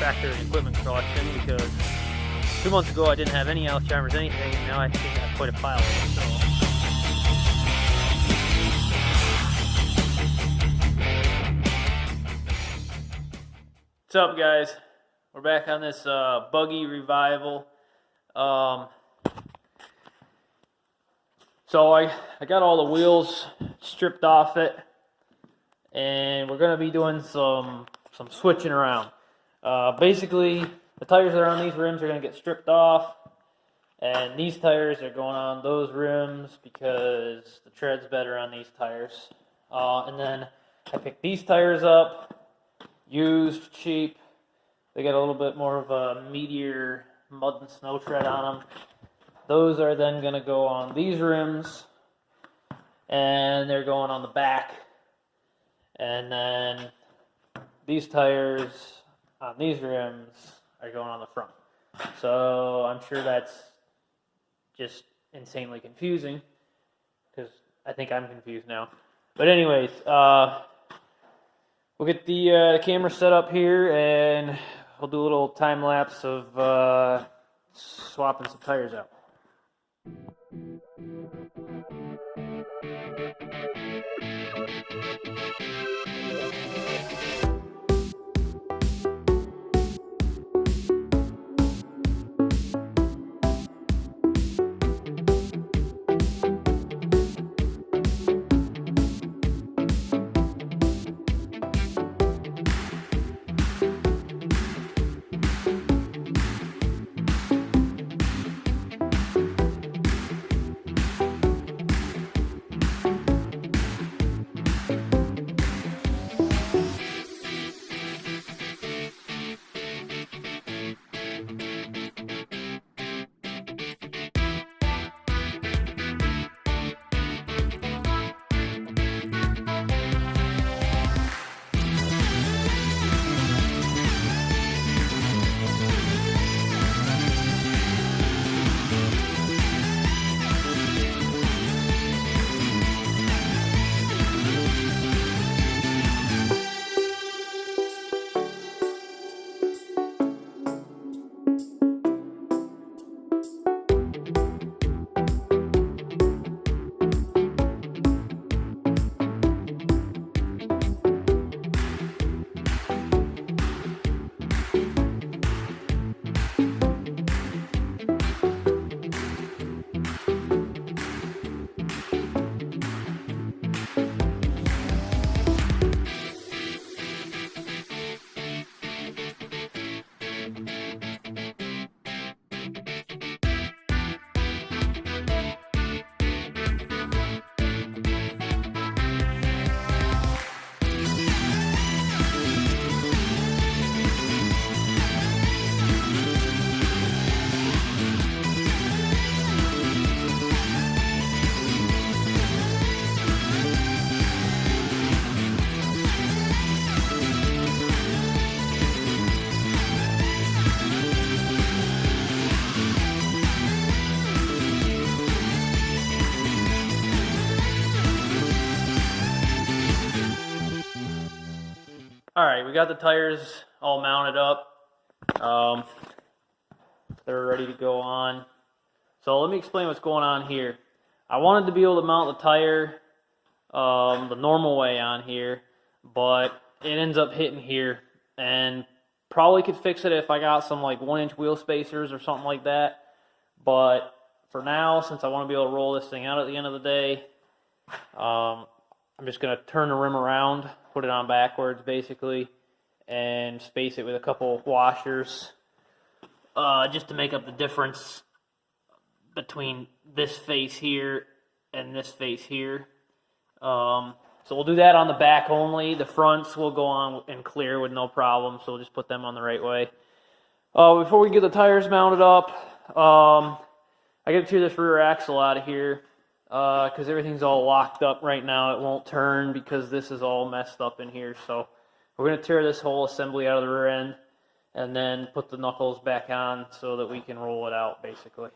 tractor and equipment collection, because 2 months ago I didn't have any Alzheimer's, anything, and now I think I have quite a pile of it. So. What's up, guys? We're back on this buggy revival. So I got all the wheels stripped off it, and we're gonna be doing some switching around. Basically, the tires that are on these rims are gonna get stripped off, and these tires are going on those rims because the tread's better on these tires. And then I picked these tires up, used, cheap. They got a little bit more of a meatier mud and snow tread on them. Those are then going to go on these rims, and they're going on the back. And then these tires on these rims are going on the front. So I'm sure that's just insanely confusing, because I think I'm confused now. But anyways, we'll get the camera set up here, and we'll do a little time lapse of swapping some tires out. Alright, we got the tires all mounted up. They're ready to go on. So let me explain what's going on here. I wanted to be able to mount the tire the normal way on here, but it ends up hitting here, and probably could fix it if I got some like 1-inch wheel spacers or something like that. But for now, since I want to be able to roll this thing out at the end of the day, I'm just going to turn the rim around, put it on backwards basically, and space it with a couple washers, just to make up the difference between this face here and this face here. So we'll do that on the back only. The fronts will go on and clear with no problem, so we'll just put them on the right way. Before we get the tires mounted up, I got to tear this rear axle out of here, because everything's all locked up right now. It won't turn because this is all messed up in here. So we're going to tear this whole assembly out of the rear end and then put the knuckles back on so that we can roll it out basically.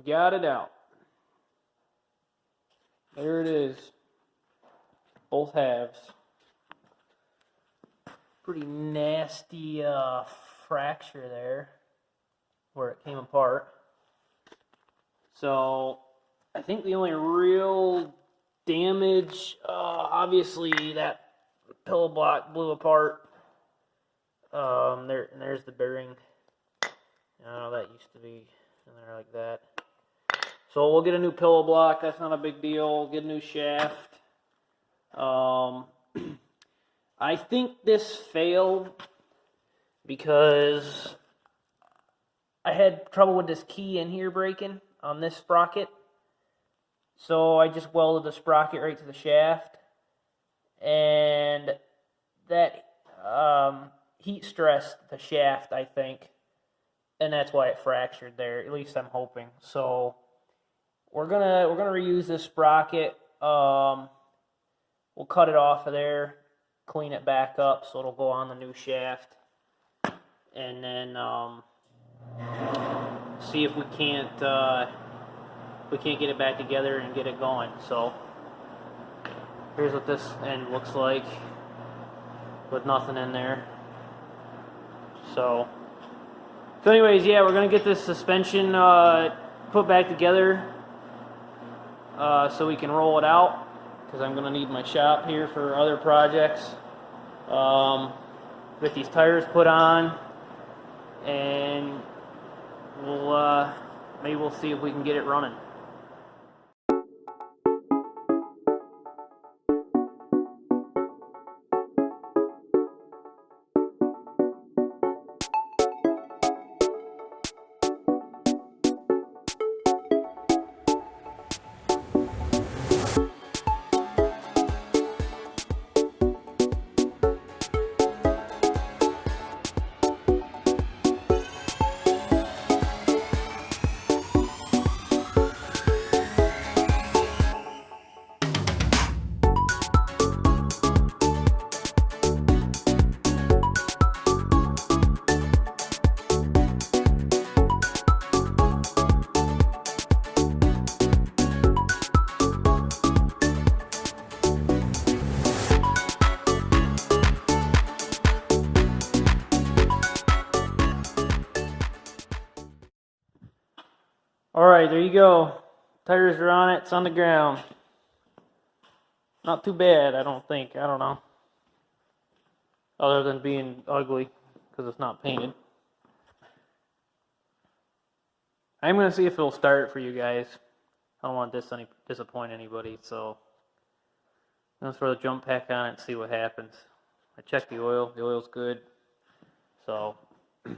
We got it out. There it is. Both halves. Pretty nasty fracture there where it came apart. So I think the only real damage, obviously that pillow block blew apart. There's the bearing. That used to be in there like that. So we'll get a new pillow block. That's not a big deal. Get a new shaft. I think this failed because I had trouble with this key in here breaking on this sprocket. So I just welded the sprocket right to the shaft. And that heat stressed the shaft, I think. And that's why it fractured there. At least I'm hoping. So we're gonna reuse this sprocket. We'll cut it off of there, clean it back up so it'll go on the new shaft, and then see if we can't get it back together and get it going. So here's what this end looks like with nothing in there. So anyways, yeah, we're gonna get this suspension put back together so we can roll it out, because I'm going to need my shop here for other projects. Get these tires put on, and maybe we'll see if we can get it running. Alright, there you go. Tires are on it. It's on the ground. Not too bad, I don't think. I don't know. Other than being ugly, because it's not painted. I'm going to see if it'll start for you guys. I don't want to disappoint anybody, so I'm going to throw the jump pack on it and see what happens. I checked the oil. The oil's good. So we'll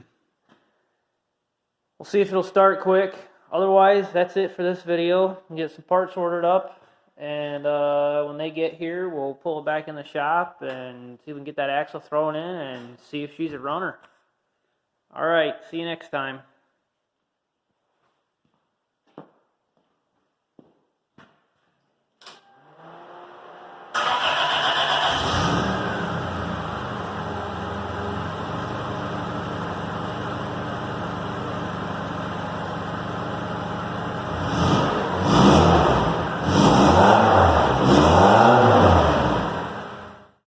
see if it'll start quick. Otherwise, that's it for this video. We'll get some parts ordered up, and when they get here, we'll pull it back in the shop and see if we can get that axle thrown in and see if she's a runner. Alright, see you next time.